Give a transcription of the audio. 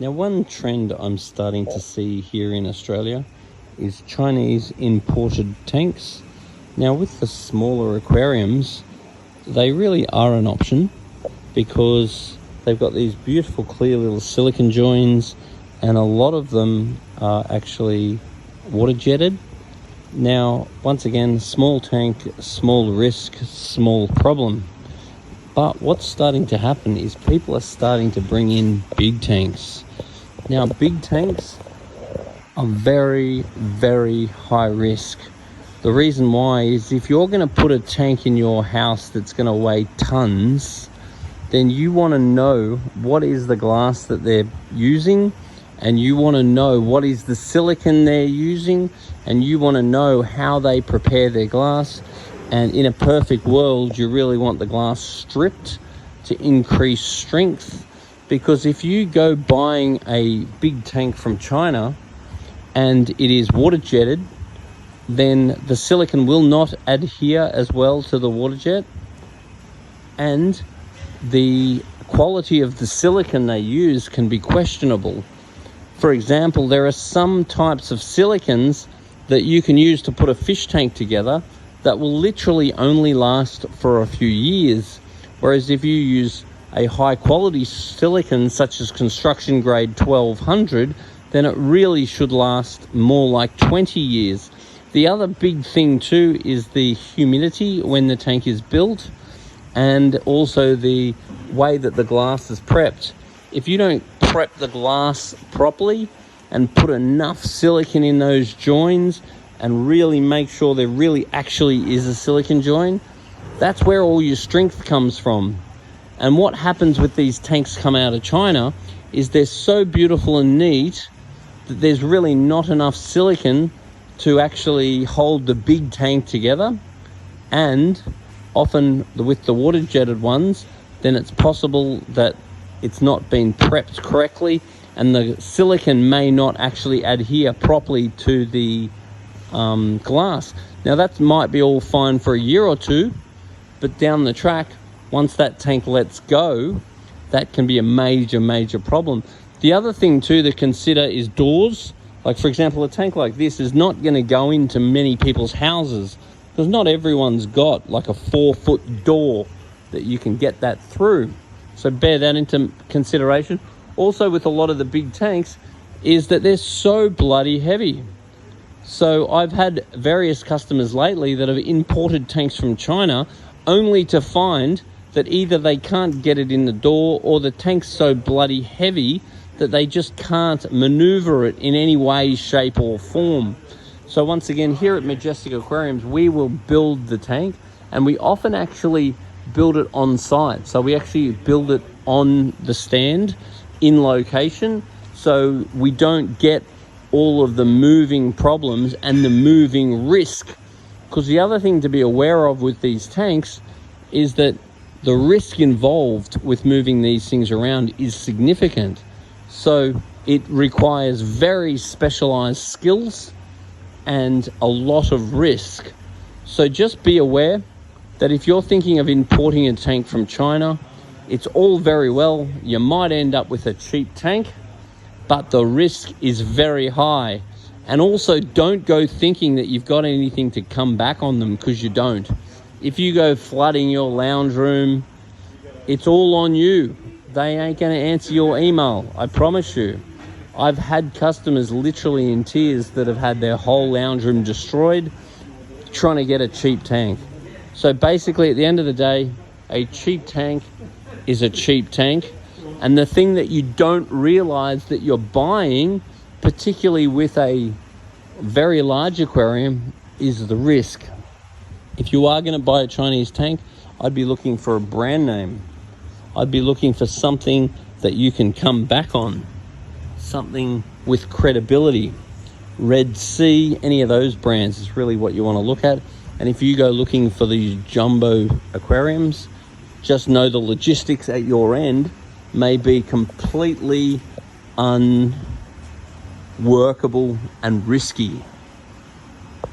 Now, one trend I'm starting to see here in Australia is Chinese imported tanks. Now, with the smaller aquariums, they really are an option because they've got these beautiful clear little silicon joins, and a lot of them are actually water jetted. Now, once again, small tank, small risk, small problem. But what's starting to happen is people are starting to bring in big tanks. Now, big tanks are very, very high risk. The reason why is if you're going to put a tank in your house that's going to weigh tons, then you want to know what is the glass that they're using, and you want to know what is the silicon they're using, and you want to know how they prepare their glass. And in a perfect world, you really want the glass stripped to increase strength, because if you go buying a big tank from China and it is water jetted, then the silicon will not adhere as well to the water jet, and the quality of the silicon they use can be questionable. For example, there are some types of silicons that you can use to put a fish tank together that will literally only last for a few years. Whereas if you use a high quality silicon such as construction grade 1200, then it really should last more like 20 years. The other big thing too is the humidity when the tank is built, and also the way that the glass is prepped. If you don't prep the glass properly and put enough silicon in those joins and really make sure there really actually is a silicon join, that's where all your strength comes from. And what happens with these tanks come out of China is they're so beautiful and neat that there's really not enough silicon to actually hold the big tank together. And often with the water jetted ones, then it's possible that it's not been prepped correctly and the silicon may not actually adhere properly to the glass. Now that might be all fine for a year or two, but down the track, once that tank lets go, that can be a major problem. The other thing too to consider is doors. Like for example, a tank like this is not going to go into many people's houses because not everyone's got like a 4-foot door that you can get that through. So bear that into consideration. Also with a lot of the big tanks is that they're so bloody heavy. So I've had various customers lately that have imported tanks from China only to find that either they can't get it in the door or the tank's so bloody heavy that they just can't maneuver it in any way, shape or form. So once again, here at Majestic Aquariums, we will build the tank, and we often actually build it on site. So we actually build it on the stand in location, so we don't get all of the moving problems and the moving risk. Because the other thing to be aware of with these tanks is that the risk involved with moving these things around is significant. So it requires very specialized skills and a lot of risk. So just be aware that if you're thinking of importing a tank from China, it's all very well. You might end up with a cheap tank, but the risk is very high. And also don't go thinking that you've got anything to come back on them, because you don't. If you go flooding your lounge room, it's all on you. They ain't going to answer your email, I promise you. I've had customers literally in tears that have had their whole lounge room destroyed trying to get a cheap tank. So basically at the end of the day, a cheap tank is a cheap tank. And the thing that you don't realize that you're buying, particularly with a very large aquarium, is the risk. If you are going to buy a Chinese tank, I'd be looking for a brand name. I'd be looking for something that you can come back on. Something with credibility. Red Sea, any of those brands is really what you want to look at. And if you go looking for these jumbo aquariums, just know the logistics at your end may be completely unworkable and risky.